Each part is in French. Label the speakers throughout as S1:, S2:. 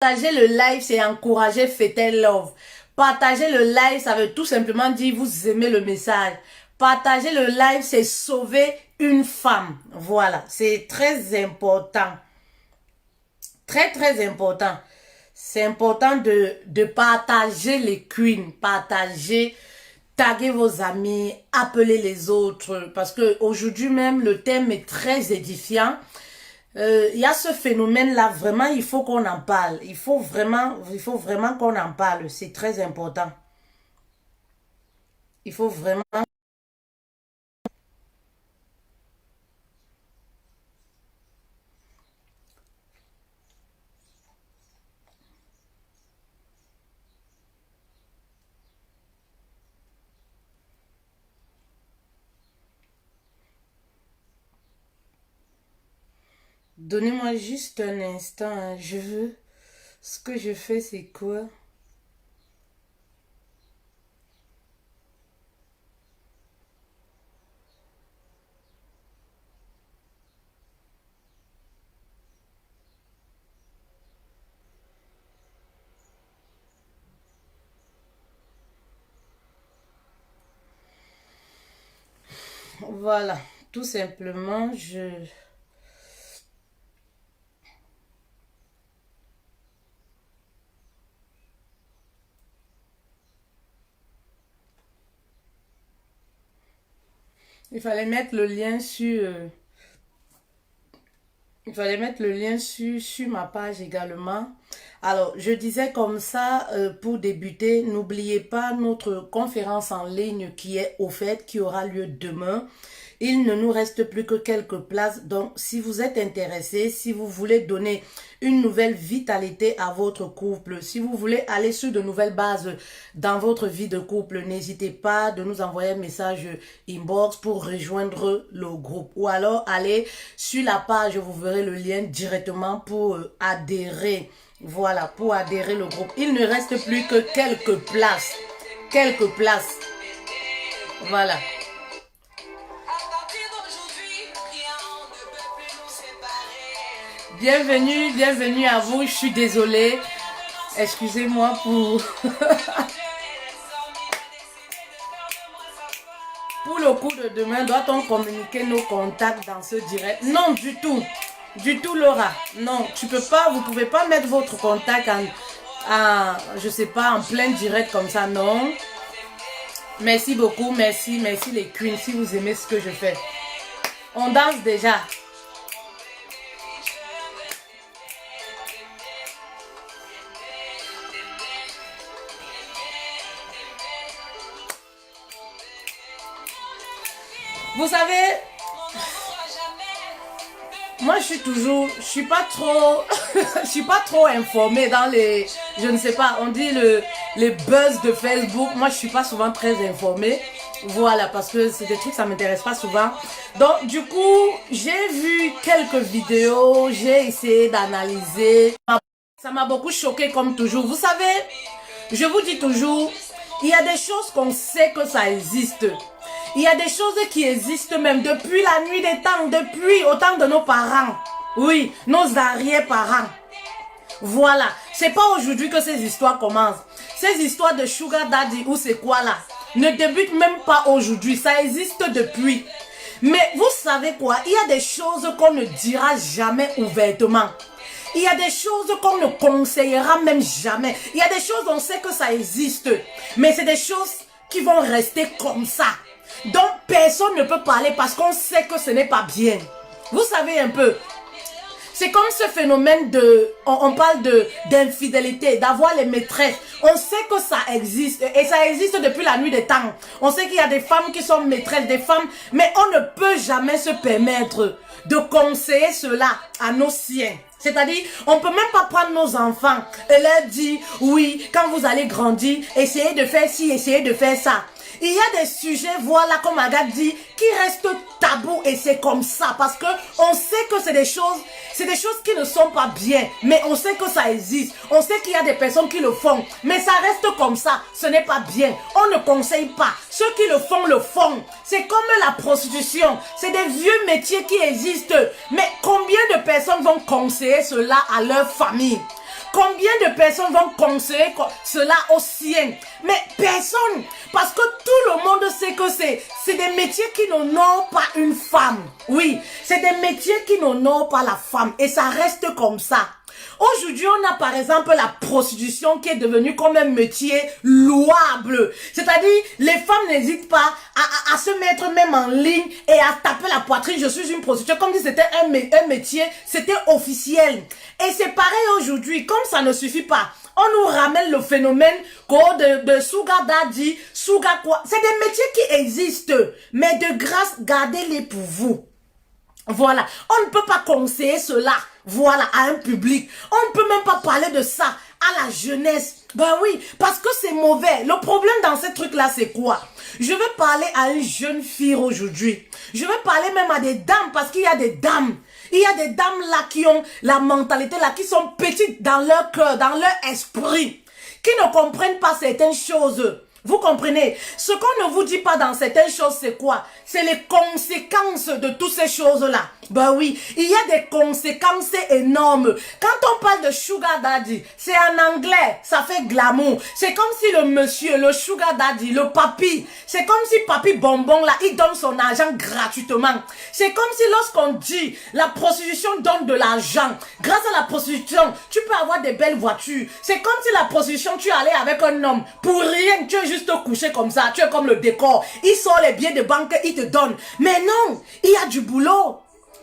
S1: Partager le live, c'est encourager Fetel Love. Partager le live, ça veut tout simplement dire vous aimez le message. Partager le live, c'est sauver une femme. Voilà, c'est très important. Très, très important. C'est important de partager les queens, partager, taguer vos amis, appeler les autres. Parce que aujourd'hui même, le thème est très édifiant. Il y a ce phénomène-là, vraiment, il faut qu'on en parle. Il faut vraiment qu'on en parle. C'est très important. Il faut vraiment... Donnez-moi juste un instant, hein. Je veux... Ce que je fais, c'est quoi? Voilà, tout simplement, il fallait mettre le lien sur... il fallait mettre le lien sur ma page également. Alors, je disais comme ça, pour débuter, n'oubliez pas notre conférence en ligne qui est au fait, qui aura lieu demain. Il ne nous reste plus que quelques places. Donc, si vous êtes intéressé, si vous voulez donner une nouvelle vitalité à votre couple, si vous voulez aller sur de nouvelles bases dans votre vie de couple, n'hésitez pas de nous envoyer un message inbox pour rejoindre le groupe. Ou alors, allez sur la page, vous verrez le lien directement pour adhérer. Voilà, pour adhérer le groupe. Il ne reste plus que quelques places. Quelques places. Voilà. Bienvenue, bienvenue à vous. Je suis désolée. Excusez-moi pour... Pour le coup de demain, doit-on communiquer nos contacts dans ce direct? Non, du tout. Du tout, Laura. Non, tu peux pas, vous pouvez pas mettre votre contact je sais pas, en plein direct comme ça, non. Merci beaucoup, merci les queens, si vous aimez ce que je fais. On danse déjà. Vous savez, moi je suis pas trop, je suis pas trop informée dans les, je ne sais pas, on dit les buzz de Facebook. Moi je suis pas souvent très informée. Voilà, parce que c'est des trucs, ça m'intéresse pas souvent. Donc du coup, j'ai vu quelques vidéos, j'ai essayé d'analyser. Ça m'a beaucoup choqué comme toujours. Vous savez, je vous dis toujours, il y a des choses qu'on sait que ça existe. Il y a des choses qui existent même depuis la nuit des temps, depuis au temps de nos parents. Oui, nos arrière-parents. Voilà, c'est pas aujourd'hui que ces histoires commencent. Ces histoires de sugar daddy ou c'est quoi là, ne débutent même pas aujourd'hui, ça existe depuis. Mais vous savez quoi, il y a des choses qu'on ne dira jamais ouvertement. Il y a des choses qu'on ne conseillera même jamais. Il y a des choses, on sait que ça existe. Mais c'est des choses qui vont rester comme ça. Donc personne ne peut parler parce qu'on sait que ce n'est pas bien. Vous savez un peu. C'est comme ce phénomène de, on parle d'infidélité, d'avoir les maîtresses. On sait que ça existe et ça existe depuis la nuit des temps. On sait qu'il y a des femmes qui sont maîtresses, des femmes, mais on ne peut jamais se permettre de conseiller cela à nos siens. C'est-à-dire, on ne peut même pas prendre nos enfants et leur dire, oui, quand vous allez grandir, essayez de faire ci, essayez de faire ça. Il y a des sujets, voilà, comme Agathe dit, qui restent tabous et c'est comme ça parce que on sait que c'est des choses qui ne sont pas bien, mais on sait que ça existe. On sait qu'il y a des personnes qui le font, mais ça reste comme ça, ce n'est pas bien. On ne conseille pas. Ceux qui le font, le font. C'est comme la prostitution. C'est des vieux métiers qui existent. Mais combien de personnes vont conseiller cela à leur famille? Combien de personnes vont conseiller cela aux siens? Mais personne. Parce que tout le monde sait que c'est des métiers qui n'honorent pas une femme. Oui, c'est des métiers qui n'honorent pas la femme. Et ça reste comme ça. Aujourd'hui, on a par exemple la prostitution qui est devenue comme un métier louable. C'est-à-dire, les femmes n'hésitent pas à se mettre même en ligne et à taper la poitrine. Je suis une prostituée, comme si c'était un métier, c'était officiel. Et c'est pareil aujourd'hui, comme ça ne suffit pas. On nous ramène le phénomène de Sugar Daddy, Sugar quoi. C'est des métiers qui existent, mais de grâce, gardez-les pour vous. Voilà, on ne peut pas conseiller cela, voilà, à un public. On ne peut même pas parler de ça à la jeunesse. Ben oui, parce que c'est mauvais. Le problème dans ces trucs-là, c'est quoi? Je vais parler à une jeune fille aujourd'hui. Je vais parler même à des dames, parce qu'il y a des dames. Il y a des dames là qui ont la mentalité là, qui sont petites dans leur cœur, dans leur esprit, qui ne comprennent pas certaines choses. Vous comprenez? Ce qu'on ne vous dit pas dans certaines choses, c'est quoi? C'est les conséquences de toutes ces choses-là. Ben oui, il y a des conséquences énormes. Quand on parle de Sugar Daddy, c'est en anglais, ça fait glamour. C'est comme si le monsieur, le Sugar Daddy, le papy, c'est comme si papy bonbon là, il donne son argent gratuitement. C'est comme si lorsqu'on dit la prostitution donne de l'argent, grâce à la prostitution, tu peux avoir des belles voitures. C'est comme si la prostitution, tu allais avec un homme, pour rien, tu es juste couché comme ça, tu es comme le décor. Il sort les billets de banque, il te donne. Mais non, il y a du boulot.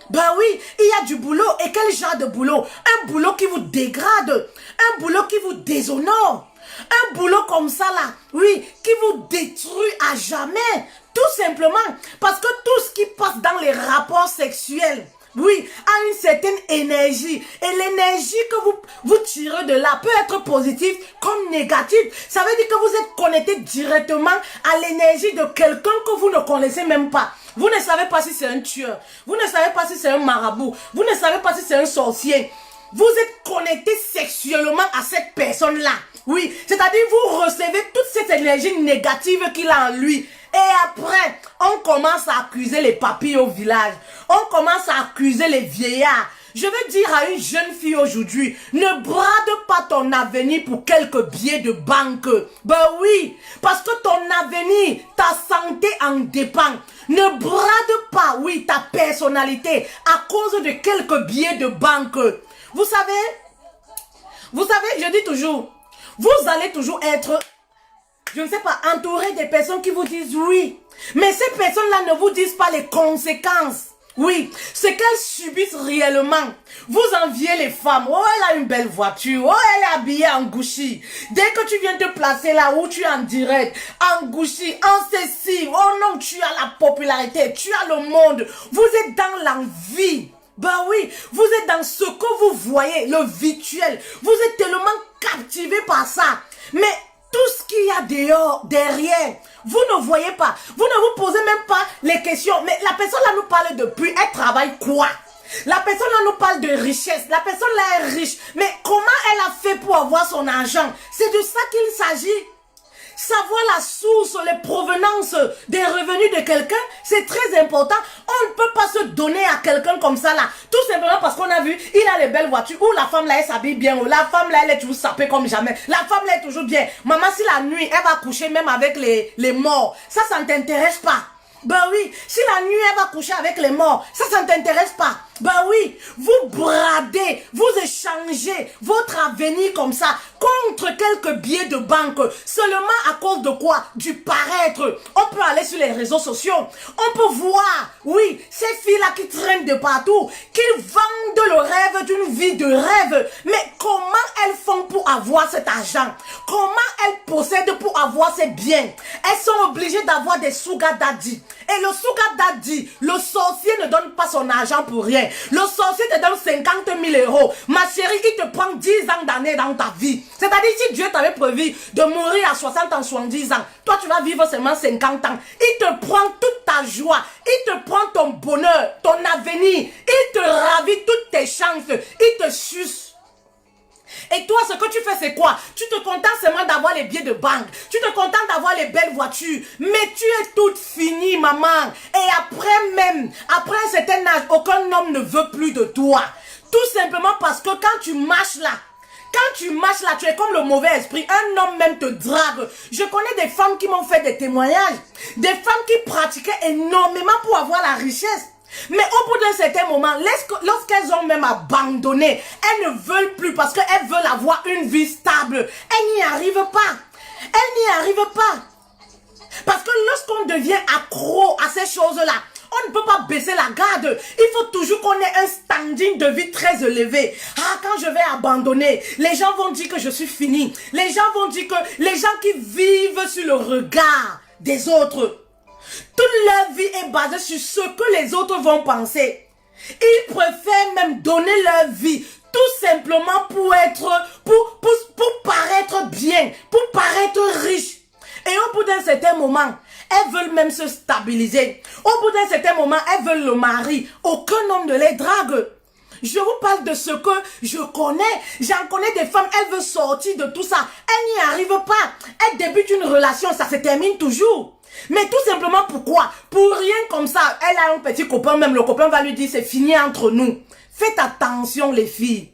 S1: Ben oui, il y a du boulot. Et quel genre de boulot? Un boulot qui vous dégrade. Un boulot qui vous déshonore. Un boulot comme ça là, oui, qui vous détruit à jamais. Tout simplement parce que tout ce qui passe dans les rapports sexuels, oui, a une certaine énergie. Et l'énergie que vous tirez de là peut être positive comme négative. Ça veut dire que vous êtes connecté directement à l'énergie de quelqu'un que vous ne connaissez même pas. Vous ne savez pas si c'est un tueur. Vous ne savez pas si c'est un marabout. Vous ne savez pas si c'est un sorcier. Vous êtes connecté sexuellement à cette personne-là. Oui, c'est-à-dire vous recevez toute cette énergie négative qu'il a en lui. Et après, on commence à accuser les papilles au village. On commence à accuser les vieillards. Je veux dire à une jeune fille aujourd'hui, ne brade pas ton avenir pour quelques billets de banque. Ben oui, parce que ton avenir, ta santé en dépend. Ne brade pas, oui, ta personnalité à cause de quelques billets de banque. Vous savez, je dis toujours, vous allez toujours être, je ne sais pas, entouré des personnes qui vous disent oui. Mais ces personnes-là ne vous disent pas les conséquences. Oui, ce qu'elles subissent réellement. Vous enviez les femmes. Oh, elle a une belle voiture. Oh, elle est habillée en Gucci. Dès que tu viens te placer là où tu es en direct, en Gucci, en ceci. Oh non, tu as la popularité, tu as le monde. Vous êtes dans l'envie. Ben oui, vous êtes dans ce que vous voyez, le virtuel. Vous êtes tellement captivé par ça. Mais tout ce qu'il y a dehors, derrière, vous ne voyez pas. Vous ne vous posez même pas les questions. Mais la personne là nous parle de prix. Elle travaille quoi? La personne là nous parle de richesse. La personne là est riche. Mais comment elle a fait pour avoir son argent? C'est de ça qu'il s'agit. Savoir la source, les provenances des revenus de quelqu'un, c'est très important. On ne peut pas se donner à quelqu'un comme ça là. Tout simplement parce qu'on a vu, il a les belles voitures, ou la femme là, elle s'habille bien, ou la femme là, elle est toujours sapée comme jamais. La femme là est toujours bien. Maman, si la nuit, elle va coucher même avec les morts, ça ne t'intéresse pas. Ben oui, si la nuit, elle va coucher avec les morts, ça ne t'intéresse pas. Ben oui, vous bradez, vous échangez votre avenir comme ça contre quelques billets de banque seulement à cause de quoi? Du paraître. On peut aller sur les réseaux sociaux, on peut voir, oui, ces filles-là qui traînent de partout, qui vendent le rêve d'une vie de rêve. Mais comment elles font pour avoir cet argent? Comment elles possèdent pour avoir ces biens? Elles sont obligées d'avoir des sugar daddy. Et le sugar daddy, le sorcier ne donne pas son argent pour rien. Le sorcier te donne 50 000 euros. Ma chérie, il te prend 10 ans d'années dans ta vie. C'est-à-dire, si Dieu t'avait prévu de mourir à 60 ans, 70 ans, toi, tu vas vivre seulement 50 ans. Il te prend toute ta joie. Il te prend ton bonheur, ton avenir. Il te ravit toutes tes chances. Il te suce. Et toi, ce que tu fais, c'est quoi? Tu te contentes seulement d'avoir les billets de banque. Tu te contentes d'avoir les belles voitures. Mais tu es toute finie, maman. Et après un certain âge, aucun homme ne veut plus de toi. Tout simplement parce que quand tu marches là, Quand tu marches là, tu es comme le mauvais esprit. Un homme même te drague. Je connais des femmes qui m'ont fait des témoignages. Des femmes qui pratiquaient énormément pour avoir la richesse. Mais au bout d'un certain moment, lorsqu'elles ont même abandonné, elles ne veulent plus parce qu'elles veulent avoir une vie stable. Elles n'y arrivent pas. Elles n'y arrivent pas. Parce que lorsqu'on devient accro à ces choses-là, on ne peut pas baisser la garde. Il faut toujours qu'on ait un standing de vie très élevé. Ah, quand je vais abandonner, les gens vont dire que je suis fini. Les gens vont dire que les gens qui vivent sur le regard des autres, toute leur vie est basée sur ce que les autres vont penser. Ils préfèrent même donner leur vie tout simplement pour paraître bien, pour paraître riche. Et au bout d'un certain moment, elles veulent même se stabiliser. Au bout d'un certain moment, elles veulent le mari. Aucun homme ne les drague. Je vous parle de ce que je connais. J'en connais des femmes, elles veulent sortir de tout ça. Elles n'y arrivent pas. Elles débutent une relation, ça se termine toujours. Mais tout simplement pourquoi? Pour rien comme ça, elle a un petit copain, même le copain va lui dire c'est fini entre nous. Faites attention les filles.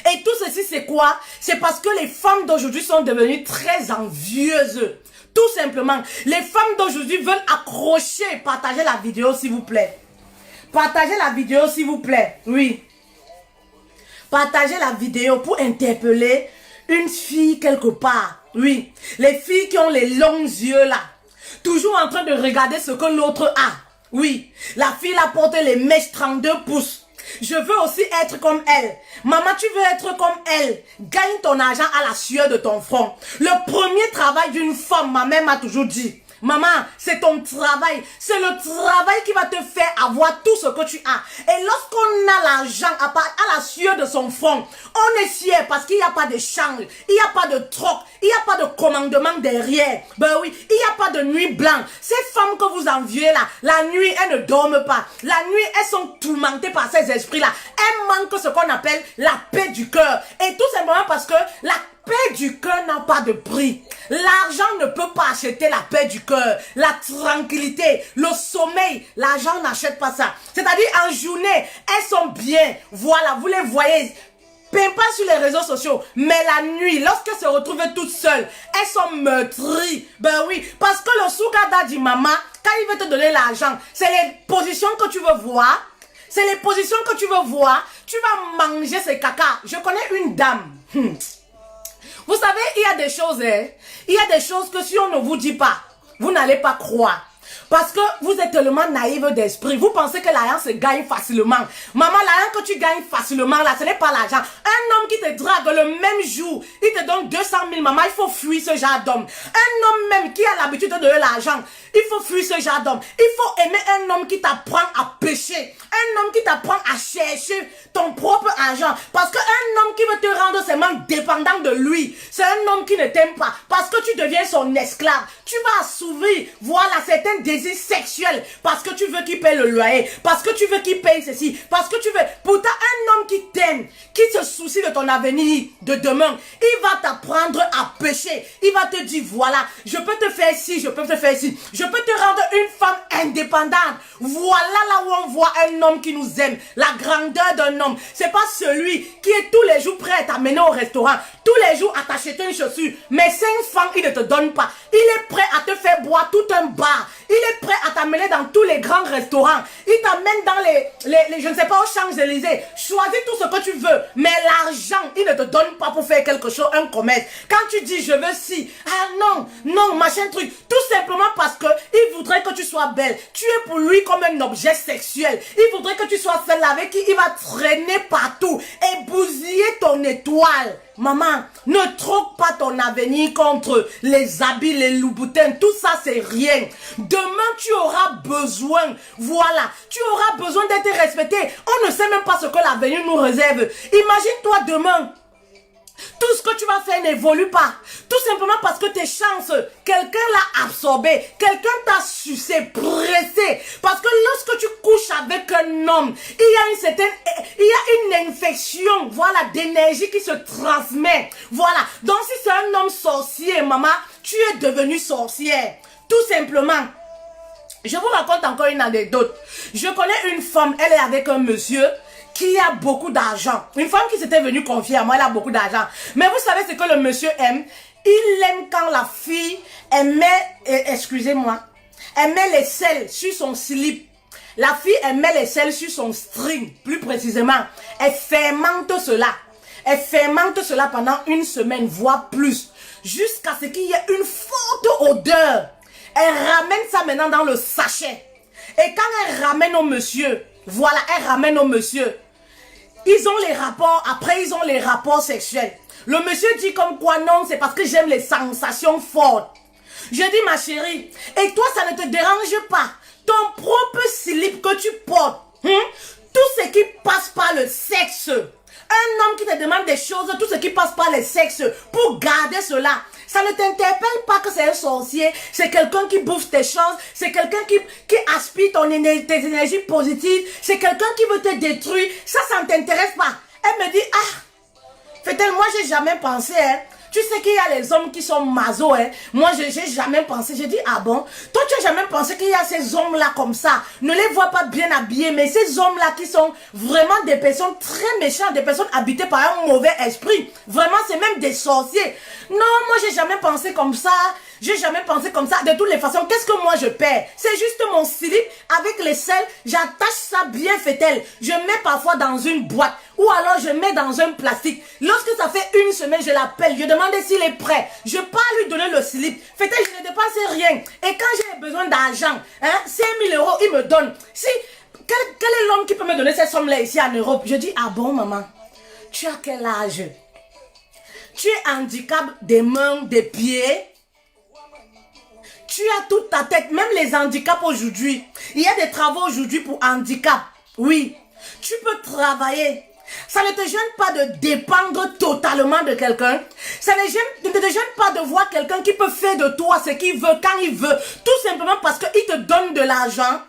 S1: Et tout ceci c'est quoi? C'est parce que les femmes d'aujourd'hui sont devenues très envieuses. Tout simplement, les femmes d'aujourd'hui veulent accrocher. Partagez la vidéo s'il vous plaît. Partagez la vidéo s'il vous plaît. Oui. Partagez la vidéo pour interpeller une fille quelque part. Oui. Les filles qui ont les longs yeux là. Toujours en train de regarder ce que l'autre a. Oui. La fille a porté les mèches 32 pouces. Je veux aussi être comme elle. Maman, tu veux être comme elle. Gagne ton argent à la sueur de ton front. Le premier travail d'une femme, ma mère m'a toujours dit. Maman, c'est ton travail. C'est le travail qui va te faire avoir tout ce que tu as. Et lorsqu'on a l'argent à la sueur de son front, on est fier parce qu'il n'y a pas de change, il n'y a pas de troc, il n'y a pas de commandement derrière. Ben oui, il n'y a pas de nuit blanche. Ces femmes que vous enviez là, la nuit, elles ne dorment pas. La nuit, elles sont tourmentées par ces esprits-là. Elles manquent ce qu'on appelle la paix du cœur. Et tout simplement parce que la paix du cœur n'a pas de prix. L'argent ne peut pas acheter la paix du cœur, la tranquillité, le sommeil. L'argent n'achète pas ça. C'est-à-dire en journée, elles sont bien. Voilà, vous les voyez. Pas sur les réseaux sociaux, mais la nuit, lorsqu'elles se retrouvent toutes seules, elles sont meurtries. Ben oui, parce que le sugar daddy maman, quand il veut te donner l'argent, c'est les positions que tu veux voir. C'est les positions que tu veux voir. Tu vas manger ces caca. Je connais une dame. Vous savez, il y a des choses, il y a des choses que si on ne vous dit pas, vous n'allez pas croire. Parce que vous êtes tellement naïve d'esprit. Vous pensez que l'argent se gagne facilement. Maman, l'argent que tu gagnes facilement, là, ce n'est pas l'argent. Un homme qui te drague le même jour, il te donne 200 000, maman, il faut fuir ce genre d'homme. Un homme même qui a l'habitude de donner l'argent, il faut fuir ce genre d'homme. Il faut aimer un homme qui t'apprend à pécher. Un homme qui t'apprend à chercher ton propre argent. Parce qu'un homme qui veut te rendre seulement dépendant de lui, c'est un homme qui ne t'aime pas. Parce que tu deviens son esclave. Tu vas assouvir, voilà, certains désirs sexuels. Parce que tu veux qu'il paye le loyer. Parce que tu veux qu'il paye ceci. Parce que tu veux... Pourtant, un homme qui t'aime, qui se soucie de ton avenir, de demain, il va t'apprendre à pécher. Il va te dire, voilà, je peux te faire ci, je peux te faire ci. Je peux te rendre une femme indépendante. Voilà là où on voit un homme qui nous aime. La grandeur d'un homme. C'est pas celui qui est tous les jours prêt à t'amener au restaurant. Tous les jours à t'acheter une chaussure. Mais 5 francs, il ne te donne pas. Il est prêt à te faire boire tout un bar. Il est prêt à t'amener dans tous les grands restaurants. Il t'amène dans les je ne sais pas, aux Champs-Élysées. Choisis tout ce que tu veux. Mais l'argent, il ne te donne pas pour faire quelque chose, un commerce. Quand tu dis je veux ci, ah non, non, machin truc. Tout simplement parce que il voudrait que tu sois belle. Tu es pour lui comme un objet sexuel. Il voudrait que tu sois celle avec qui il va traîner partout et bousiller ton étoile. Maman, ne troque pas ton avenir contre les habits, les loups-boutins. Tout ça, c'est rien. Demain, tu auras besoin. Voilà. Tu auras besoin d'être respecté. On ne sait même pas ce que l'avenir nous réserve. Imagine-toi demain. Tout ce que tu vas faire n'évolue pas. Tout simplement parce que tes chances, quelqu'un l'a absorbé. Quelqu'un t'a sucé, pressé. Parce que lorsque tu couches avec un homme, il y a une infection, voilà, d'énergie qui se transmet. Voilà. Donc si c'est un homme sorcier, maman, tu es devenue sorcière. Tout simplement. Je vous raconte encore une anecdote. Je connais une femme, elle est avec un monsieur qui a beaucoup d'argent. Une femme qui s'était venue confier à moi, elle a beaucoup d'argent. Mais vous savez ce que le monsieur aime? Il aime quand la fille, elle met, excusez-moi, elle met les selles sur son slip. La fille, elle met les selles sur son string, plus précisément. Elle fermente cela. Elle fermente cela pendant une semaine, voire plus. Jusqu'à ce qu'il y ait une forte odeur. Elle ramène ça maintenant dans le sachet. Et quand elle ramène au monsieur, voilà, elle ramène au monsieur. Ils ont les rapports, après ils ont les rapports sexuels. Le monsieur dit comme quoi non, c'est parce que j'aime les sensations fortes. Je dis ma chérie, et toi ça ne te dérange pas, ton propre slip que tu portes, tout ce qui passe par le sexe, un homme qui te demande des choses, tout ce qui passe par le sexe, pour garder cela, ça ne t'interpelle pas que c'est un sorcier, c'est quelqu'un qui bouffe tes choses, c'est quelqu'un qui aspire tes énergies positives, c'est quelqu'un qui veut te détruire, ça ne t'intéresse pas. Elle me dit, ah, fait-elle, moi j'ai jamais pensé, hein. Tu sais qu'il y a les hommes qui sont maso, hein. Moi, j'ai jamais pensé. J'ai dit, ah bon? Toi, tu as jamais pensé qu'il y a ces hommes-là comme ça. Ne les vois pas bien habillés, mais ces hommes-là qui sont vraiment des personnes très méchantes, des personnes habitées par un mauvais esprit. Vraiment, c'est même des sorciers. Non, moi, j'ai jamais pensé comme ça. J'ai jamais pensé comme ça. De toutes les façons, qu'est-ce que moi je perds? C'est juste mon slip avec les selles. J'attache ça bien, fait-elle. Je mets parfois dans une boîte. Ou alors je mets dans un plastique. Lorsque ça fait une semaine, je l'appelle. Je demande s'il est prêt. Je pars lui donner le slip. Fait-elle, je ne dépense rien. Et quand j'ai besoin d'argent, 5 000 €, il me donne. Si, quel est l'homme qui peut me donner cette somme-là ici en Europe? Je dis, ah bon, maman? Tu as quel âge? Tu es handicap des mains, des pieds? Tu as toute ta tête, même les handicaps aujourd'hui. Il y a des travaux aujourd'hui pour handicap. Oui, tu peux travailler. Ça ne te gêne pas de dépendre totalement de quelqu'un. Ça ne te gêne pas de voir quelqu'un qui peut faire de toi ce qu'il veut, quand il veut. Tout simplement parce qu'il te donne de l'argent.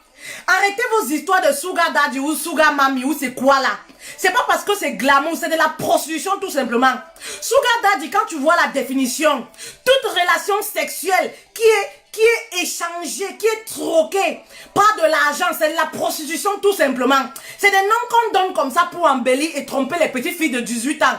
S1: Arrêtez vos histoires de sugar daddy ou sugar mommy ou c'est quoi là. C'est pas parce que c'est glamour, c'est de la prostitution tout simplement. Sugar daddy, quand tu vois la définition, toute relation sexuelle qui est échangée, qui est troquée par de l'argent, c'est de la prostitution tout simplement. C'est des noms qu'on donne comme ça pour embellir et tromper les petites filles de 18 ans.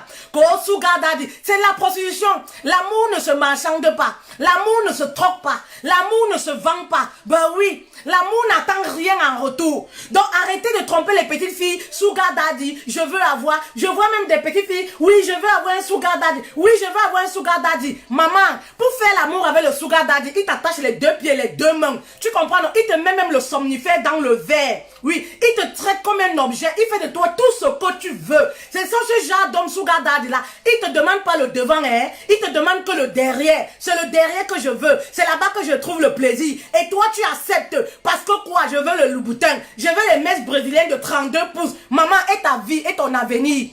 S1: Sugar daddy, c'est de la prostitution. L'amour ne se marchande pas. L'amour ne se troque pas. L'amour ne se vend pas. Ben oui, l'amour n'attend rien en retour. Donc arrêtez de tromper les petites filles. Sugar daddy, je veux avoir. Je vois même des petites filles. Oui, je veux avoir un sugar daddy. Oui, je veux avoir un sugar daddy. Maman, pour faire l'amour avec le sugar daddy, il t'attache les deux pieds, les deux mains. Tu comprends? Non? Il te met même le somnifère dans le verre. Oui, il te traite comme un objet. Il fait de toi tout ce que tu veux. C'est ça, ce genre d'homme sugar daddy là. Il te demande pas le devant, hein. Il te demande que le derrière. C'est le derrière que je veux. C'est là-bas que je trouve le plaisir. Et toi, tu acceptes. Parce que quoi? Je veux le Louboutin. Je veux les messes brésiliennes de 32 pouces. Maman, et ta vie, et ton avenir.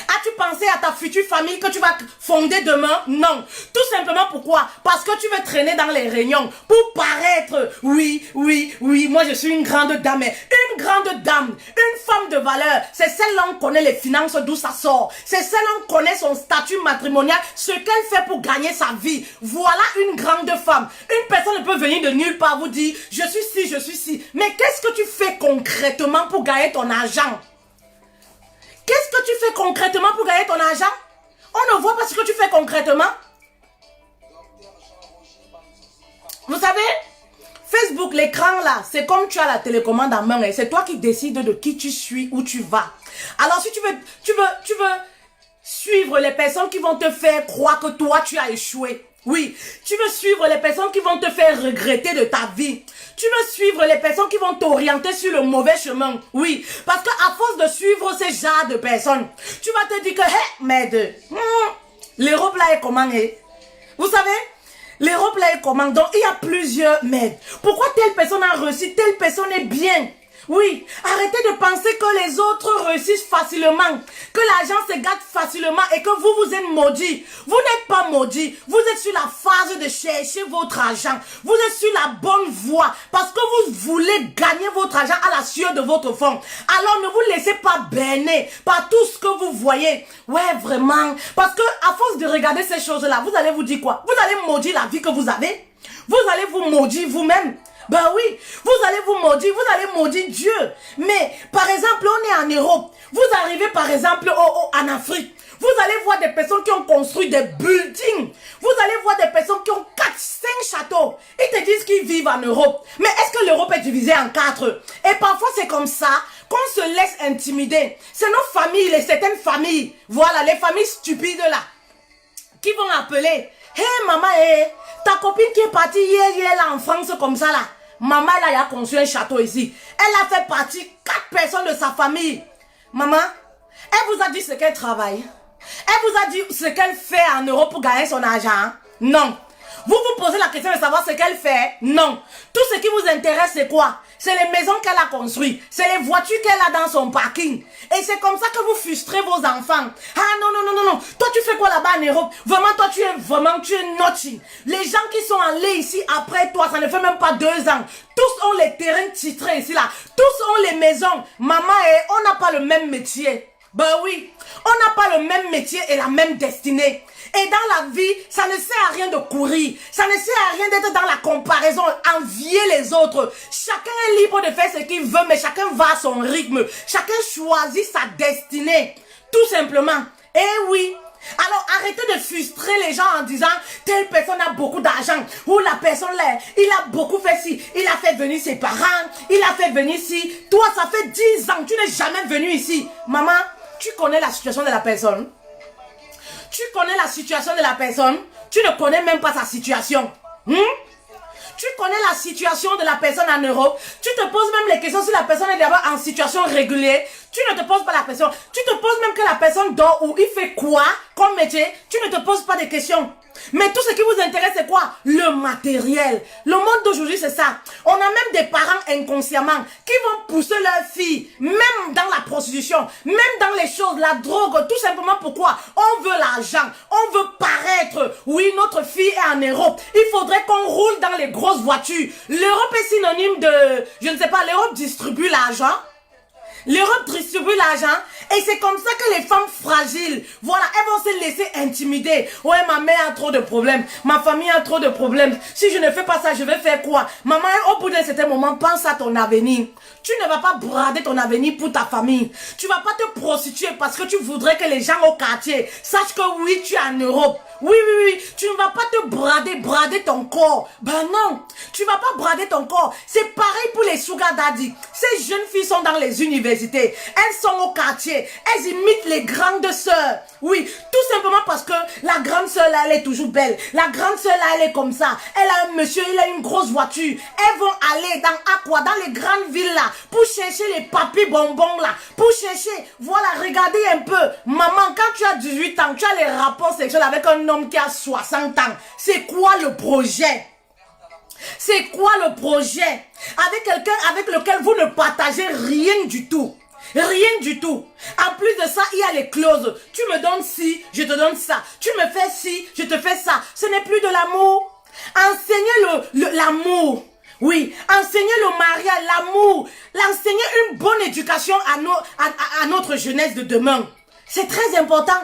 S1: As-tu pensé à ta future famille que tu vas fonder demain? Non. Tout simplement pourquoi? Parce que tu veux traîner dans les réunions pour paraître. Oui, moi je suis une grande dame. Une grande dame, une femme de valeur. C'est celle-là on connaît les finances, d'où ça sort. C'est celle-là on connaît son statut matrimonial, ce qu'elle fait pour gagner sa vie. Voilà une grande femme. Une personne ne peut venir de nulle part vous dire, je suis ci, je suis ci. Mais qu'est-ce que tu fais concrètement pour gagner ton argent? Qu'est-ce que tu fais concrètement pour gagner ton argent? On ne voit pas ce que tu fais concrètement. Vous savez, Facebook, l'écran là, c'est comme tu as la télécommande en main. C'est toi qui décides de qui tu suis, où tu vas. Alors si tu veux suivre les personnes qui vont te faire croire que toi tu as échoué. Oui, tu veux suivre les personnes qui vont te faire regretter de ta vie. Tu veux suivre les personnes qui vont t'orienter sur le mauvais chemin. Oui, parce qu'à force de suivre ces genres de personnes, tu vas te dire que, hé, merde, l'Europe là est comment, vous savez, l'Europe là est comment, donc il y a plusieurs merde. Pourquoi telle personne a réussi, telle personne est bien? Oui, arrêtez de penser que les autres réussissent facilement, que l'argent se gâte facilement et que vous êtes maudits. Vous n'êtes pas maudits, vous êtes sur la phase de chercher votre argent. Vous êtes sur la bonne voie parce que vous voulez gagner votre argent à la sueur de votre front. Alors ne vous laissez pas berner par tout ce que vous voyez. Ouais, vraiment, parce que à force de regarder ces choses-là, vous allez vous dire quoi? Vous allez maudire la vie que vous avez. Vous allez vous maudire vous-même. Ben oui, vous allez vous maudire, vous allez maudire Dieu. Mais, par exemple, on est en Europe. Vous arrivez, par exemple, en Afrique. Vous allez voir des personnes qui ont construit des buildings. Vous allez voir des personnes qui ont 4, 5 châteaux. Ils te disent qu'ils vivent en Europe. Mais est-ce que l'Europe est divisée en 4? Et parfois, c'est comme ça qu'on se laisse intimider. C'est nos familles, certaines familles. Voilà, les familles stupides là. Qui vont appeler. Hé, maman, ta copine qui est partie hier là en France comme ça là. Maman, là, il a construit un château ici. Elle a fait partie 4 personnes de sa famille. Maman, elle vous a dit ce qu'elle travaille. Elle vous a dit ce qu'elle fait en Europe pour gagner son argent. Non. Vous vous posez la question de savoir ce qu'elle fait. Non. Tout ce qui vous intéresse, c'est quoi? C'est les maisons qu'elle a construites. C'est les voitures qu'elle a dans son parking. Et c'est comme ça que vous frustrez vos enfants. Ah non, non, non, non, non. Toi, tu fais quoi là-bas en Europe? Vraiment, toi, tu es naughty. Les gens qui sont allés ici après toi, ça ne fait même pas 2 ans. Tous ont les terrains titrés ici, là. Tous ont les maisons. Maman, on n'a pas le même métier. Ben oui, on n'a pas le même métier et la même destinée. Et dans la vie, ça ne sert à rien de courir. Ça ne sert à rien d'être dans la comparaison, envier les autres. Chacun est libre de faire ce qu'il veut, mais chacun va à son rythme. Chacun choisit sa destinée. Tout simplement. Eh oui. Alors arrêtez de frustrer les gens en disant telle personne a beaucoup d'argent ou la personne là, il a beaucoup fait ci, il a fait venir ses parents, il a fait venir ici. Toi, ça fait 10 ans, tu n'es jamais venu ici. Maman, tu connais la situation de la personne. Tu connais la situation de la personne. Tu ne connais même pas sa situation. Tu connais la situation de la personne en Europe. Tu te poses même les questions si la personne est d'abord en situation régulière. Tu ne te poses pas la question. Tu te poses même que la personne dort ou il fait quoi comme métier. Tu ne te poses pas de questions. Mais tout ce qui vous intéresse, c'est quoi? Le matériel. Le monde d'aujourd'hui, c'est ça. On a même des parents inconsciemment qui vont pousser leurs filles, même dans la prostitution, même dans les choses, la drogue, tout simplement pourquoi? On veut l'argent, on veut paraître. Oui, notre fille est en Europe. Il faudrait qu'on roule dans les grosses voitures. L'Europe est synonyme de, je ne sais pas, l'Europe distribue l'argent. L'Europe distribue l'argent et c'est comme ça que les femmes fragiles, voilà, elles vont se laisser intimider. Ouais, ma mère a trop de problèmes, ma famille a trop de problèmes. Si je ne fais pas ça, je vais faire quoi? Maman, au bout d'un certain moment, pense à ton avenir. Tu ne vas pas brader ton avenir pour ta famille. Tu vas pas te prostituer parce que tu voudrais que les gens au quartier sachent que oui, tu es en Europe. Oui, oui, oui, tu ne vas pas te brader ton corps. Ben non, tu vas pas brader ton corps. C'est pareil pour les sugar daddy. Ces jeunes filles sont dans les universités. Elles sont au quartier. Elles imitent les grandes sœurs. Oui, tout simplement parce que la grande sœur là, elle est toujours belle. La grande sœur là, elle est comme ça. Elle a un monsieur, il a une grosse voiture. Elles vont aller dans les grandes villes là, pour chercher les papis bonbons là, pour chercher, voilà, regardez un peu. Maman, quand tu as 18 ans, tu as les rapports sexuels avec un homme qui a 60 ans. C'est quoi le projet? C'est quoi le projet? Avec quelqu'un avec lequel vous ne partagez rien du tout. Rien du tout. En plus de ça, il y a les clauses. Tu me donnes ci, je te donne ça. Tu me fais ci, je te fais ça. Ce n'est plus de l'amour. Enseignez l'amour. Oui, enseignez le mariage, l'amour. Enseignez une bonne éducation à notre jeunesse de demain. C'est très important.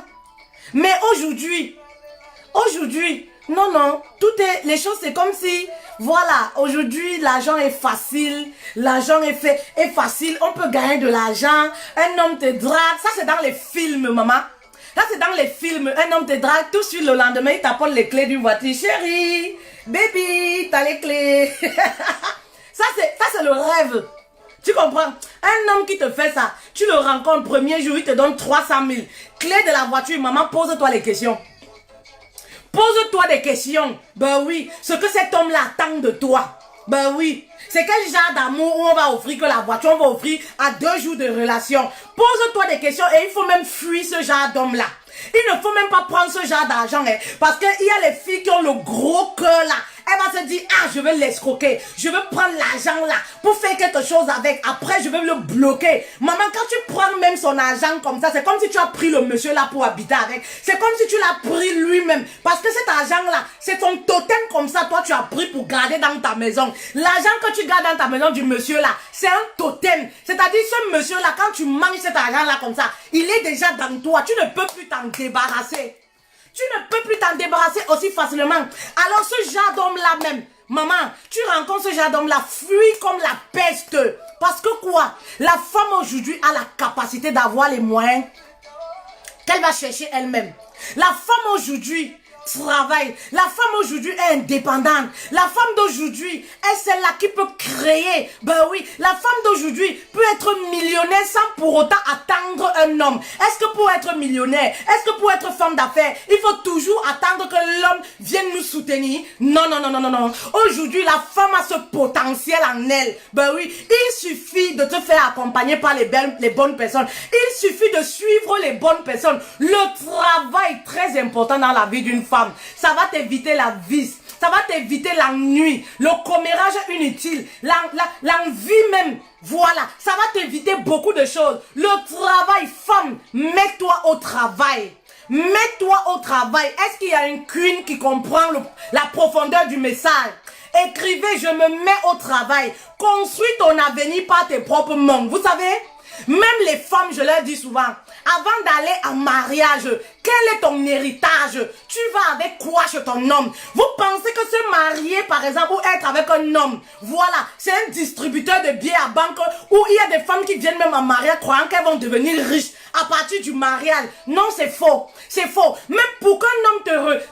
S1: Mais aujourd'hui, non, non, les choses c'est comme si, voilà, aujourd'hui l'argent est facile, l'argent est facile, on peut gagner de l'argent, un homme te drague, ça c'est dans les films, maman. Là c'est dans les films, un homme te drague, tout de suite le lendemain il t'apporte les clés d'une voiture, chérie, baby, t'as les clés. Ça c'est le rêve. Tu comprends? Un homme qui te fait ça, tu le rencontres premier jour, il te donne 300 000. Clé de la voiture, maman, pose-toi les questions. Pose-toi des questions. Ben oui, ce que cet homme-là attend de toi. Ben oui, c'est quel genre d'amour où on va offrir que la voiture, on va offrir à 2 jours de relation. Pose-toi des questions et il faut même fuir ce genre d'homme-là. Il ne faut même pas prendre ce genre d'argent, hein, parce qu'il y a les filles qui ont le gros cœur là. Elle va se dire, ah, je vais l'escroquer. Je vais prendre l'argent là pour faire quelque chose avec. Après, je vais le bloquer. Maman, quand tu prends même son argent comme ça, c'est comme si tu as pris le monsieur là pour habiter avec. C'est comme si tu l'as pris lui-même. Parce que cet argent là, c'est ton totem comme ça. Toi, tu as pris pour garder dans ta maison. L'argent que tu gardes dans ta maison du monsieur là, c'est un totem. C'est-à-dire, ce monsieur là, quand tu manges cet argent là comme ça, il est déjà dans toi. Tu ne peux plus t'en débarrasser. Tu ne peux plus t'en débarrasser aussi facilement. Alors ce genre d'homme-là même, Maman, tu rencontres ce genre d'homme, la fuis comme la peste. Parce que quoi? La femme aujourd'hui a la capacité d'avoir les moyens qu'elle va chercher elle-même. La femme aujourd'hui travaille. La femme aujourd'hui est indépendante. La femme d'aujourd'hui est celle-là qui peut créer. Ben oui, la femme d'aujourd'hui peut être millionnaire sans pour autant attendre un homme. Est-ce que pour être millionnaire, est-ce que pour être femme d'affaires, il faut toujours attendre que l'homme vienne nous soutenir? Non, non, non, non, non, non. Aujourd'hui, la femme a ce potentiel en elle. Ben oui, il suffit de te faire accompagner par les bonnes personnes. Il suffit de suivre les bonnes personnes. Le travail est très important dans la vie d'une femme. Ça va t'éviter la vis, ça va t'éviter l'ennui, le commérage inutile, l'envie même. Voilà, ça va t'éviter beaucoup de choses. Le travail, femme, mets-toi au travail. Mets-toi au travail. Est-ce qu'il y a une queen qui comprend la profondeur du message? Écrivez, je me mets au travail. Construis ton avenir par tes propres mains. Vous savez, même les femmes, je leur dis souvent, avant d'aller en mariage, quel est ton héritage? Tu vas avec quoi chez ton homme? Vous pensez que se marier, par exemple, ou être avec un homme, voilà, c'est un distributeur de billets à banque où il y a des femmes qui viennent même en mariage croyant qu'elles vont devenir riches à partir du mariage. Non, c'est faux. C'est faux. Même pour qu'un homme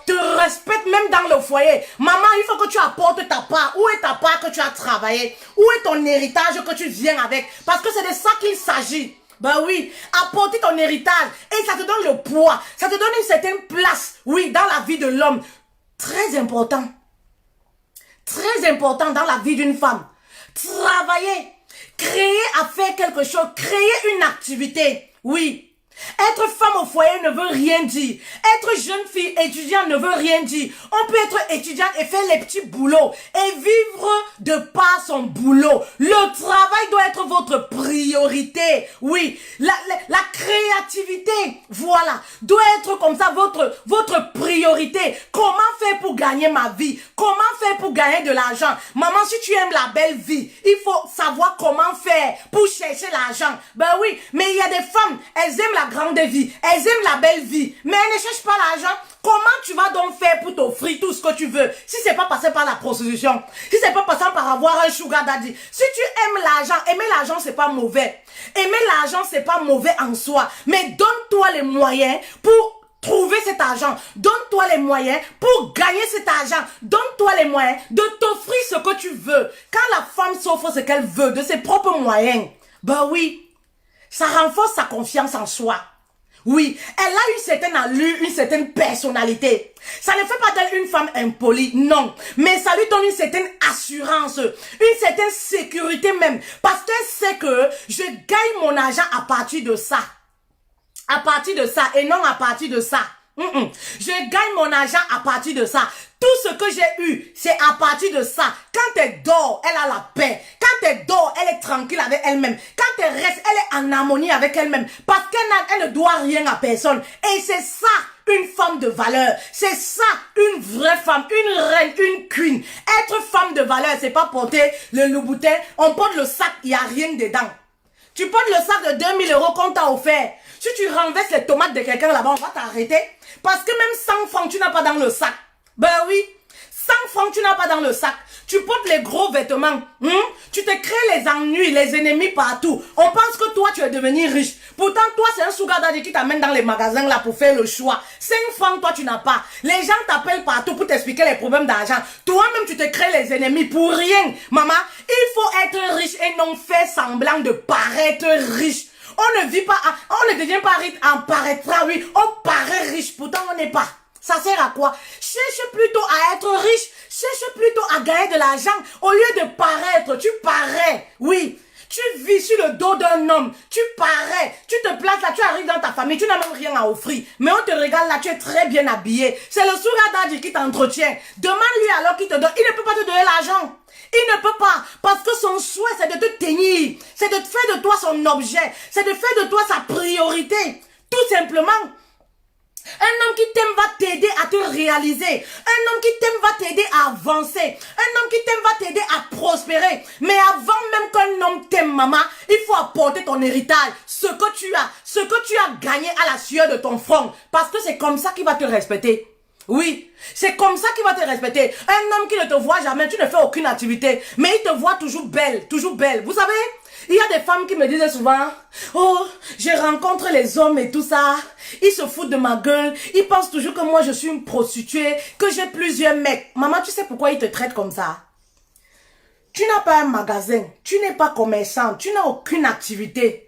S1: te respecte, même dans le foyer, maman, il faut que tu apportes ta part. Où est ta part que tu as travaillé? Où est ton héritage que tu viens avec? Parce que c'est de ça qu'il s'agit. Ben oui, apporter ton héritage et ça te donne le poids, ça te donne une certaine place, oui, dans la vie de l'homme. Très important dans la vie d'une femme. Travailler, créer à faire quelque chose, créer une activité, oui. Être femme au foyer ne veut rien dire. Être jeune fille étudiante ne veut rien dire. On peut être étudiante et faire les petits boulots et vivre de par son boulot. Le travail doit être votre priorité. Oui, la créativité, voilà, doit être comme ça votre priorité. Comment faire pour gagner ma vie? Comment faire pour gagner de l'argent? Maman, si tu aimes la belle vie, il faut savoir comment faire pour chercher l'argent. Ben oui, mais il y a des femmes, elles aiment la grande vie, elles aiment la belle vie, mais elles ne cherchent pas l'argent. Comment tu vas donc faire pour t'offrir tout ce que tu veux si c'est pas passé par la prostitution, si c'est pas passé par avoir un sugar daddy? Si tu aimes l'argent, aimer l'argent c'est pas mauvais. Aimer l'argent c'est pas mauvais en soi, mais donne-toi les moyens pour trouver cet argent. Donne-toi les moyens pour gagner cet argent. Donne-toi les moyens de t'offrir ce que tu veux. Quand la femme s'offre ce qu'elle veut de ses propres moyens, ben oui, ça renforce sa confiance en soi. Oui, elle a une certaine allure, une certaine personnalité. Ça ne fait pas d'elle une femme impolie, non. Mais ça lui donne une certaine assurance, une certaine sécurité même. Parce qu'elle sait que je gagne mon argent à partir de ça. À partir de ça et non à partir de ça. Je gagne mon argent à partir de ça. Tout ce que j'ai eu, c'est à partir de ça. Quand elle dort, elle a la paix. Quand elle dort, elle est tranquille avec elle-même. Quand elle reste, elle est en harmonie avec elle-même. Parce qu'elle ne doit rien à personne. Et c'est ça, une femme de valeur. C'est ça, une vraie femme, une reine, une queen. Être femme de valeur, c'est pas porter le louboutin. On porte le sac, il n'y a rien dedans. Tu portes le sac de 2000 € qu'on t'a offert. Si tu renverses les tomates de quelqu'un là-bas, on va t'arrêter. Parce que même 100 francs, tu n'as pas dans le sac. Ben oui, 100 francs, tu n'as pas dans le sac. Tu portes les gros vêtements. Tu te crées les ennuis, les ennemis partout. On pense que toi, tu es devenu riche. Pourtant, toi, c'est un sugar daddy qui t'amène dans les magasins là pour faire le choix. 5 francs, toi, tu n'as pas. Les gens t'appellent partout pour t'expliquer les problèmes d'argent. Toi-même, tu te crées les ennemis pour rien. Maman, il faut être riche et non faire semblant de paraître riche. On ne vit pas, on ne devient pas riche en paraîtra, oui. On paraît riche, pourtant on n'est pas. Ça sert à quoi? Cherche plutôt à être riche. Cherche plutôt à gagner de l'argent. Au lieu de paraître, tu parais. Oui. Tu vis sur le dos d'un homme. Tu parais. Tu te places là, tu arrives dans ta famille. Tu n'as même rien à offrir. Mais on te regarde là, tu es très bien habillé. C'est le sugar daddy qui t'entretient. Demande-lui alors qu'il te donne. Il ne peut pas te donner l'argent. Il ne peut pas. Parce que son souhait, c'est de te tenir. C'est de faire de toi son objet. C'est de faire de toi sa priorité. Tout simplement. Un homme qui t'aime va t'aider à te réaliser. Un homme qui t'aime va t'aider à avancer. Un homme qui t'aime va t'aider à prospérer. Mais avant même qu'un homme t'aime, maman, il faut apporter ton héritage. Ce que tu as gagné à la sueur de ton front. Parce que c'est comme ça qu'il va te respecter. Oui, c'est comme ça qu'il va te respecter. Un homme qui ne te voit jamais, tu ne fais aucune activité, mais il te voit toujours belle, toujours belle. Vous savez, il y a des femmes qui me disent souvent, oh, je rencontre les hommes et tout ça, ils se foutent de ma gueule, ils pensent toujours que moi je suis une prostituée, que j'ai plusieurs mecs. Maman, tu sais pourquoi ils te traitent comme ça? Tu n'as pas un magasin, tu n'es pas commerçant, tu n'as aucune activité.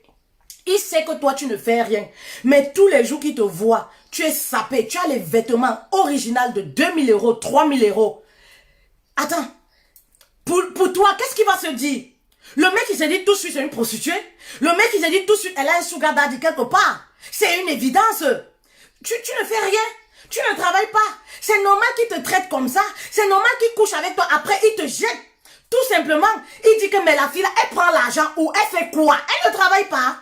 S1: Il sait que toi, tu ne fais rien. Mais tous les jours qu'il te voit, tu es sapé. Tu as les vêtements originaux de 2000 euros, 3000 euros. Attends. Pour toi, qu'est-ce qu'il va se dire? Le mec, il se dit tout de suite, c'est une prostituée. Le mec, il se dit tout de suite, elle a un sugar daddy quelque part. C'est une évidence. Tu ne fais rien. Tu ne travailles pas. C'est normal qu'il te traite comme ça. C'est normal qu'il couche avec toi. Après, il te jette. Tout simplement, il dit que mais la fille, là, elle prend l'argent ou elle fait quoi? Elle ne travaille pas.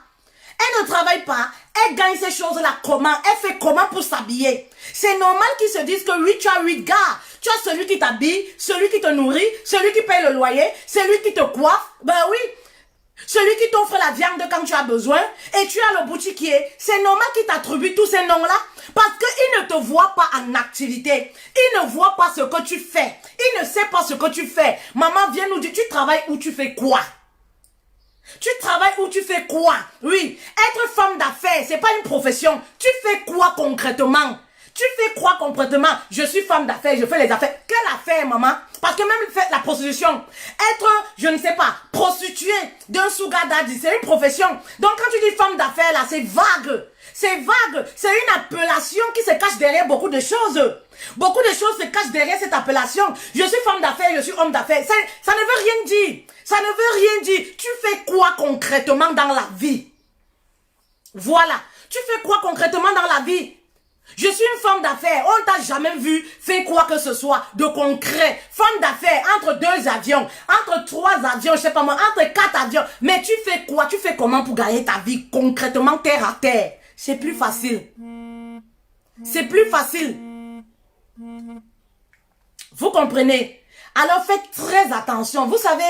S1: Elle ne travaille pas, elle gagne ces choses-là comment? Elle fait comment pour s'habiller? C'est normal qu'ils se disent que oui, tu as 8 gars. Tu as celui qui t'habille, celui qui te nourrit, celui qui paye le loyer, celui qui te coiffe. Ben oui, celui qui t'offre la viande quand tu as besoin. Et tu as le boutiquier. C'est normal qu'il t'attribue tous ces noms-là. Parce qu'il ne te voit pas en activité. Il ne voit pas ce que tu fais. Il ne sait pas ce que tu fais. Maman vient nous dire, tu travailles ou tu fais quoi? Tu travailles ou tu fais quoi? Oui, être femme d'affaires, c'est pas une profession. Tu fais quoi concrètement? Tu fais quoi concrètement? Je suis femme d'affaires, je fais les affaires. Quelle affaire, maman? Parce que même la prostitution, être, je ne sais pas, prostituée d'un sugar daddy, c'est une profession. Donc quand tu dis femme d'affaires, là, c'est vague. C'est vague. C'est une appellation qui se cache derrière beaucoup de choses. Beaucoup de choses se cachent derrière cette appellation. Je suis femme d'affaires, je suis homme d'affaires. Ça ne veut rien dire. Ça ne veut rien dire. Tu fais quoi concrètement dans la vie? Voilà. Tu fais quoi concrètement dans la vie? Je suis une femme d'affaires. On ne t'a jamais vu faire quoi que ce soit de concret. Femme d'affaires, entre 2 avions, entre 3 avions, je sais pas moi, entre 4 avions. Mais tu fais quoi? Tu fais comment pour gagner ta vie concrètement terre à terre? C'est plus facile. C'est plus facile. Vous comprenez? Alors faites très attention. Vous savez,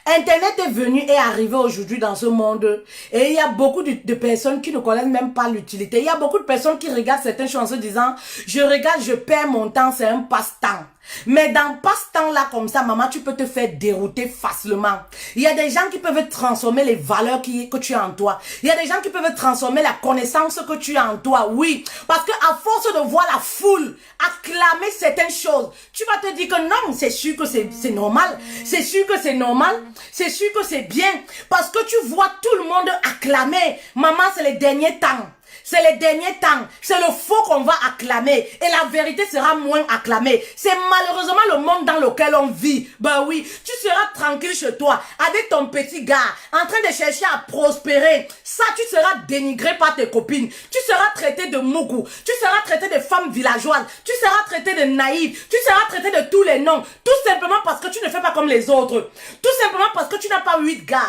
S1: Internet est venu et arrivé aujourd'hui dans ce monde et il y a beaucoup de personnes qui ne connaissent même pas l'utilité. Il y a beaucoup de personnes qui regardent certaines choses en se disant, je regarde, je perds mon temps, c'est un passe-temps. Mais dans passe-temps là comme ça, maman, tu peux te faire dérouter facilement. Il y a des gens qui peuvent transformer les valeurs que tu as en toi. Il y a des gens qui peuvent transformer la connaissance que tu as en toi, oui. Parce que à force de voir la foule acclamer certaines choses, tu vas te dire que non, c'est sûr que c'est normal. C'est sûr que c'est normal. C'est sûr que c'est bien. Parce que tu vois tout le monde acclamer. Maman, c'est les derniers temps. C'est les derniers temps. C'est le faux qu'on va acclamer. Et la vérité sera moins acclamée. C'est malheureusement le monde dans lequel on vit. Ben oui, tu seras tranquille chez toi, avec ton petit gars, en train de chercher à prospérer. Ça, tu seras dénigré par tes copines. Tu seras traité de mougou. Tu seras traité de femme villageoise. Tu seras traité de naïve. Tu seras traité de tous les noms. Tout simplement parce que tu ne fais pas comme les autres. Tout simplement parce que tu n'as pas 8 gars.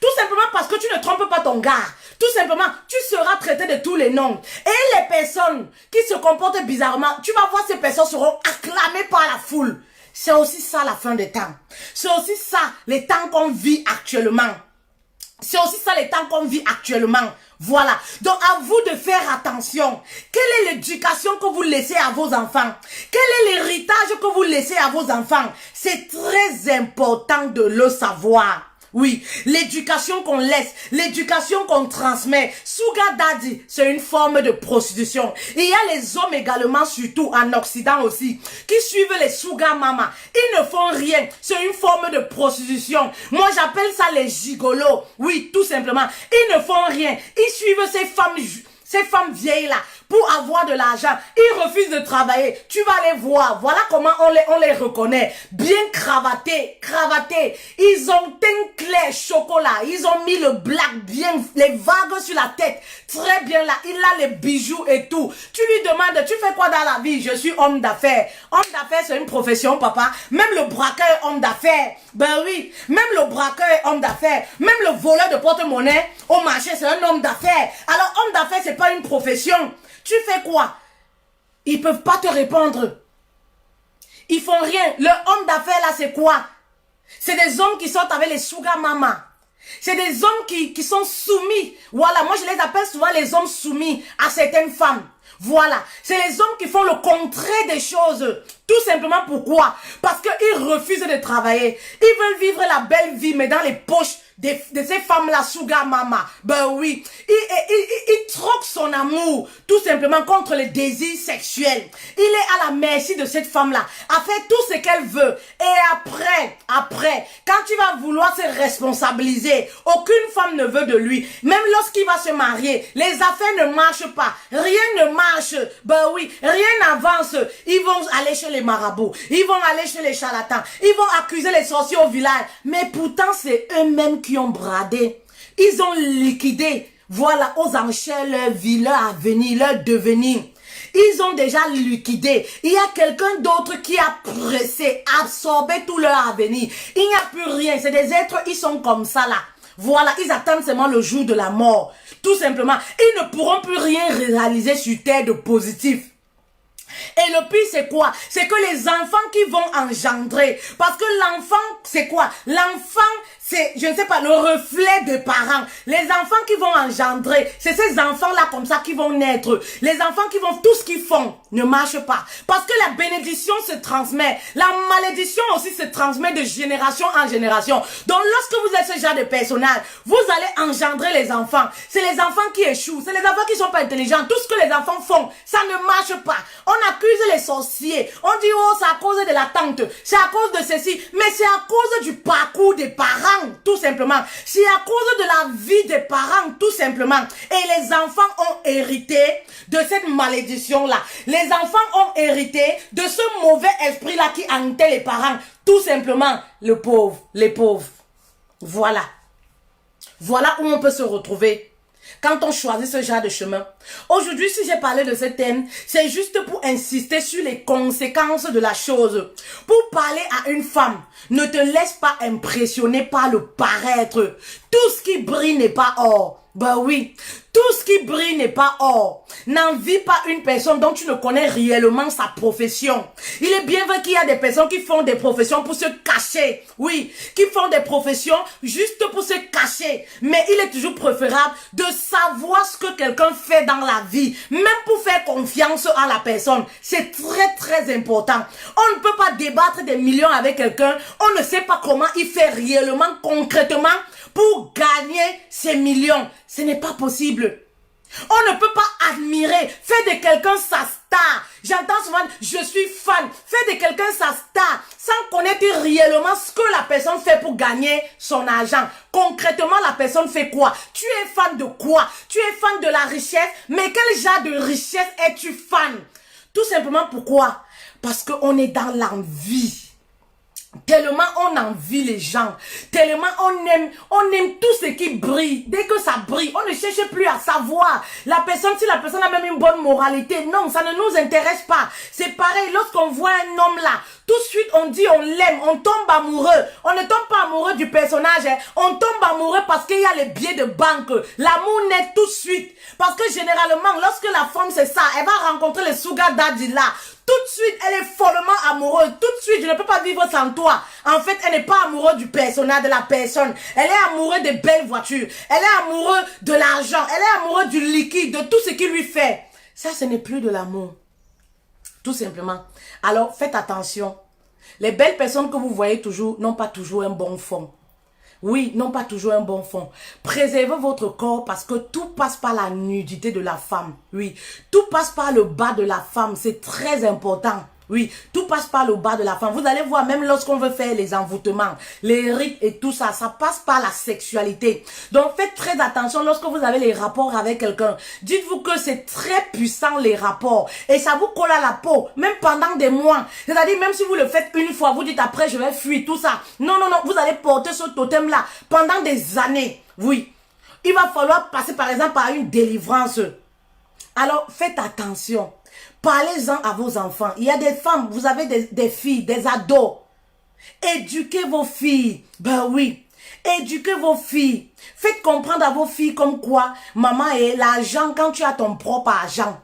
S1: Tout simplement parce que tu ne trompes pas ton gars. Tout simplement, tu seras traité de tous les noms. Et les personnes qui se comportent bizarrement, tu vas voir ces personnes seront acclamées par la foule. C'est aussi ça la fin des temps. C'est aussi ça les temps qu'on vit actuellement. C'est aussi ça les temps qu'on vit actuellement. Voilà. Donc à vous de faire attention. Quelle est l'éducation que vous laissez à vos enfants? Quel est l'héritage que vous laissez à vos enfants? C'est très important de le savoir. Oui, l'éducation qu'on laisse, l'éducation qu'on transmet. Sugar daddy, c'est une forme de prostitution. Et il y a les hommes également, surtout en Occident aussi, qui suivent les sugar mama. Ils ne font rien. C'est une forme de prostitution. Moi, j'appelle ça les gigolos. Oui, tout simplement. Ils ne font rien. Ils suivent ces femmes vieilles là pour avoir de l'argent. Ils refusent de travailler. Tu vas les voir. Voilà comment on les reconnaît. Bien cravatés. Ils ont teint clair, chocolat. Ils ont mis le black bien, les vagues sur la tête. Très bien là. Il a les bijoux et tout. Tu lui demandes, tu fais quoi dans la vie? Je suis homme d'affaires. Homme d'affaires, c'est une profession, papa. Même le braqueur est homme d'affaires. Ben oui. Même le braqueur est homme d'affaires. Même le voleur de porte-monnaie au marché, c'est un homme d'affaires. Alors, homme d'affaires, c'est pas une profession. Tu fais quoi? Ils peuvent pas te répondre. Ils font rien. Le homme d'affaires là, c'est quoi? C'est des hommes qui sortent avec les sugar mama. C'est des hommes qui sont soumis. Voilà, moi je les appelle souvent les hommes soumis à certaines femmes. Voilà, c'est les hommes qui font le contraire des choses. Tout simplement pourquoi? Parce qu'ils refusent de travailler. Ils veulent vivre la belle vie, mais dans les poches de ces femmes-là, sugar mama. Ben oui, il troque son amour tout simplement contre les désirs sexuels. Il est à la merci de cette femme-là, à faire tout ce qu'elle veut. Et après, quand il va vouloir se responsabiliser, aucune femme ne veut de lui. Même lorsqu'il va se marier, les affaires ne marchent pas. Rien ne marche. Ben oui, rien n'avance. Ils vont aller chez les marabouts. Ils vont aller chez les charlatans. Ils vont accuser les sorciers au village. Mais pourtant, c'est eux-mêmes qui ont bradé. Ils ont liquidé. Voilà, aux enchères, leur vie, leur avenir, leur devenir. Ils ont déjà liquidé. Il y a quelqu'un d'autre qui a pressé, absorbé tout leur avenir. Il n'y a plus rien. C'est des êtres, ils sont comme ça là. Voilà, ils attendent seulement le jour de la mort. Tout simplement. Ils ne pourront plus rien réaliser sur terre de positif. Et le pire, c'est quoi? C'est que les enfants qui vont engendrer. Parce que l'enfant, c'est quoi? L'enfant, c'est, je ne sais pas, le reflet des parents. Les enfants qui vont engendrer, c'est ces enfants-là comme ça qui vont naître. Les enfants qui vont, tout ce qu'ils font ne marche pas. Parce que la bénédiction se transmet. La malédiction aussi se transmet de génération en génération. Donc lorsque vous êtes ce genre de personnage, vous allez engendrer les enfants. C'est les enfants qui échouent. C'est les enfants qui ne sont pas intelligents. Tout ce que les enfants font, ça ne marche pas. On accuse les sorciers. On dit, oh, c'est à cause de la tante. C'est à cause de ceci. Mais c'est à cause du parcours des parents. Tout simplement. C'est à cause de la vie des parents, tout simplement. Et les enfants ont hérité de cette malédiction-là. Les enfants ont hérité de ce mauvais esprit-là qui hantait les parents. Tout simplement, les pauvres. Voilà. Voilà où on peut se retrouver quand on choisit ce genre de chemin. Aujourd'hui, si j'ai parlé de ce thème, c'est juste pour insister sur les conséquences de la chose. Pour parler à une femme, ne te laisse pas impressionner par le paraître. Tout ce qui brille n'est pas or. Ben oui, tout ce qui brille n'est pas or. N'envie pas une personne dont tu ne connais réellement sa profession. Il est bien vrai qu'il y a des personnes qui font des professions pour se cacher. Oui, qui font des professions juste pour se cacher. Mais il est toujours préférable de savoir ce que quelqu'un fait dans la vie. Même pour faire confiance à la personne. C'est très très important. On ne peut pas débattre des millions avec quelqu'un. On ne sait pas comment il fait réellement, concrètement, pour gagner ces millions. Ce n'est pas possible. On ne peut pas admirer, faire de quelqu'un sa star. J'entends souvent, je suis fan. Faire de quelqu'un sa star sans connaître réellement ce que la personne fait pour gagner son argent. Concrètement, la personne fait quoi? Tu es fan de quoi? Tu es fan de la richesse, mais quel genre de richesse es-tu fan? Tout simplement pourquoi? Parce qu'on est dans l'envie. Tellement on envie les gens, tellement on aime tout ce qui brille. Dès que ça brille, on ne cherche plus à savoir la personne, si la personne a même une bonne moralité. Non, ça ne nous intéresse pas. C'est pareil, lorsqu'on voit un homme là, tout de suite on dit on l'aime, on tombe amoureux. On ne tombe pas amoureux du personnage, hein. On tombe amoureux parce qu'il y a les billets de banque. L'amour naît tout de suite. Parce que généralement, lorsque la femme c'est ça, elle va rencontrer les sugar daddy là. Tout de suite, elle est follement amoureuse. Tout de suite, je ne peux pas vivre sans toi. En fait, elle n'est pas amoureuse du personnage, de la personne. Elle est amoureuse des belles voitures. Elle est amoureuse de l'argent. Elle est amoureuse du liquide, de tout ce qui lui fait. Ça, ce n'est plus de l'amour. Tout simplement. Alors, faites attention. Les belles personnes que vous voyez toujours n'ont pas toujours un bon fond. Oui, non pas toujours un bon fond. Préservez votre corps parce que tout passe par la nudité de la femme. Oui, tout passe par le bas de la femme. C'est très important. Oui, tout passe par le bas de la femme. Vous allez voir, même lorsqu'on veut faire les envoûtements, les rites et tout ça, ça passe par la sexualité. Donc, faites très attention lorsque vous avez les rapports avec quelqu'un. Dites-vous que c'est très puissant les rapports. Et ça vous colle à la peau, même pendant des mois. C'est-à-dire, même si vous le faites une fois, vous dites après, je vais fuir, tout ça. Non, non, non, vous allez porter ce totem-là pendant des années. Oui. Il va falloir passer, par exemple, par une délivrance. Alors, faites attention. Parlez-en à vos enfants. Il y a des femmes, vous avez des filles, des ados. Éduquez vos filles. Ben oui. Éduquez vos filles. Faites comprendre à vos filles comme quoi, maman, est l'argent quand tu as ton propre argent.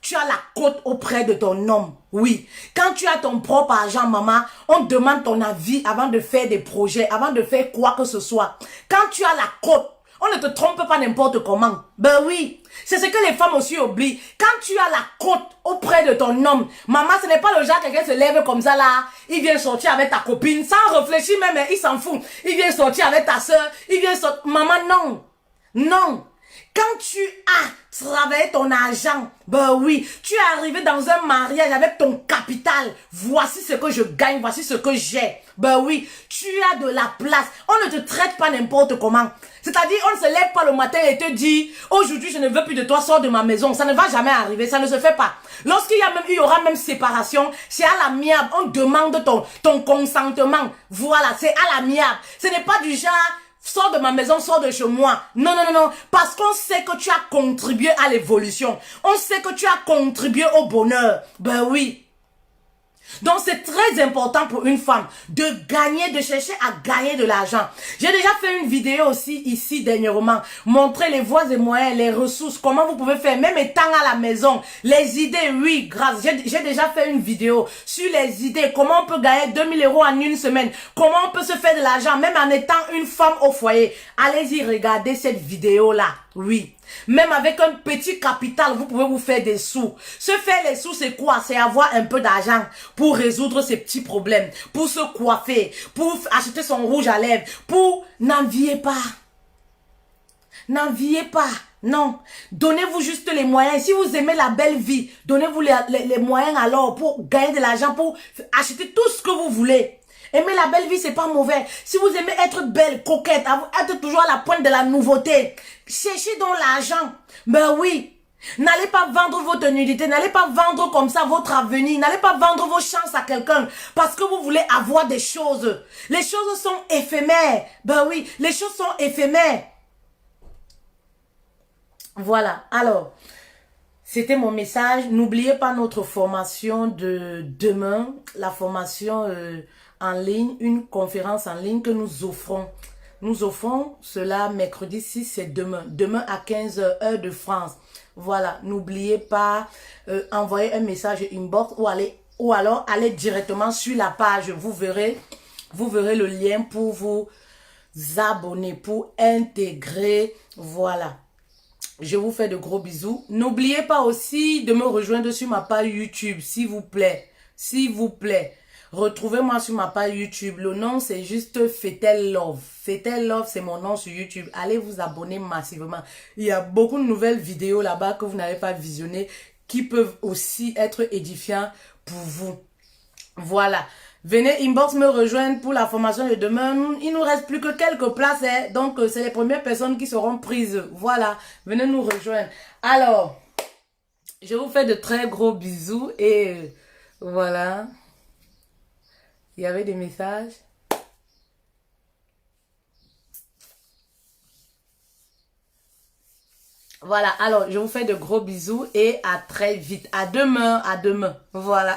S1: tu as la cote auprès de ton homme. Oui. Quand tu as ton propre argent, maman, on demande ton avis avant de faire des projets, avant de faire quoi que ce soit. Quand tu as la cote, on ne te trompe pas n'importe comment. Ben oui. C'est ce que les femmes aussi oublient. Quand tu as la cote auprès de ton homme, maman, ce n'est pas le genre quelqu'un se lève comme ça là. Il vient sortir avec ta copine sans réfléchir même. Il s'en fout. Il vient sortir avec ta soeur. Il vient sortir. Maman, non. Non. Quand tu as travaillé ton argent, ben oui, tu es arrivé dans un mariage avec ton capital. Voici ce que je gagne, voici ce que j'ai. Ben oui, tu as de la place. On ne te traite pas n'importe comment. C'est-à-dire, on ne se lève pas le matin et te dit, aujourd'hui je ne veux plus de toi, sors de ma maison. Ça ne va jamais arriver, ça ne se fait pas. Lorsqu'il y aura même séparation, c'est à l'amiable. On demande ton consentement. Voilà, c'est à l'amiable. Ce n'est pas du genre, sors de ma maison, sors de chez moi. Non, non, non, non. Parce qu'on sait que tu as contribué à l'évolution. On sait que tu as contribué au bonheur. Ben oui. Donc c'est très important pour une femme de gagner, de chercher à gagner de l'argent. J'ai déjà fait une vidéo aussi ici dernièrement, montrer les voies et moyens, les ressources, comment vous pouvez faire, même étant à la maison, les idées, oui, grâce. J'ai déjà fait une vidéo sur les idées, comment on peut gagner 2000 € en une semaine, comment on peut se faire de l'argent, même en étant une femme au foyer. Allez-y, regardez cette vidéo-là, oui. Même avec un petit capital, vous pouvez vous faire des sous. Se faire les sous, c'est quoi? C'est avoir un peu d'argent pour résoudre ces petits problèmes, pour se coiffer, pour acheter son rouge à lèvres, pour... N'enviez pas. N'enviez pas. Non. Donnez-vous juste les moyens. Si vous aimez la belle vie, donnez-vous les moyens alors pour gagner de l'argent, pour acheter tout ce que vous voulez. Aimer la belle vie, c'est pas mauvais. Si vous aimez être belle, coquette, être toujours à la pointe de la nouveauté, cherchez donc l'argent. Ben oui. N'allez pas vendre votre nudité, n'allez pas vendre comme ça votre avenir, n'allez pas vendre vos chances à quelqu'un parce que vous voulez avoir des choses. Les choses sont éphémères. Ben oui, les choses sont éphémères. Voilà, alors... C'était mon message. N'oubliez pas notre formation de demain, la formation en ligne, une conférence en ligne que nous offrons. Nous offrons cela mercredi 6, c'est demain. Demain à 15 h, heure de France. Voilà, n'oubliez pas, envoyer un message inbox ou alors allez directement sur la page. Vous verrez le lien pour vous abonner, pour intégrer. Voilà. Je vous fais de gros bisous. N'oubliez pas aussi de me rejoindre sur ma page YouTube, s'il vous plaît. S'il vous plaît. Retrouvez-moi sur ma page YouTube. Le nom, c'est juste Fetel Love. Fetel Love, c'est mon nom sur YouTube. Allez vous abonner massivement. Il y a beaucoup de nouvelles vidéos là-bas que vous n'avez pas visionnées qui peuvent aussi être édifiants pour vous. Voilà. Venez inbox me rejoindre pour la formation de demain. Il nous reste plus que quelques places. Hein. Donc, c'est les premières personnes qui seront prises. Voilà. Venez nous rejoindre. Alors, je vous fais de très gros bisous. Et voilà. Il y avait des messages. Voilà. Alors, je vous fais de gros bisous. Et à très vite. À demain. À demain. Voilà.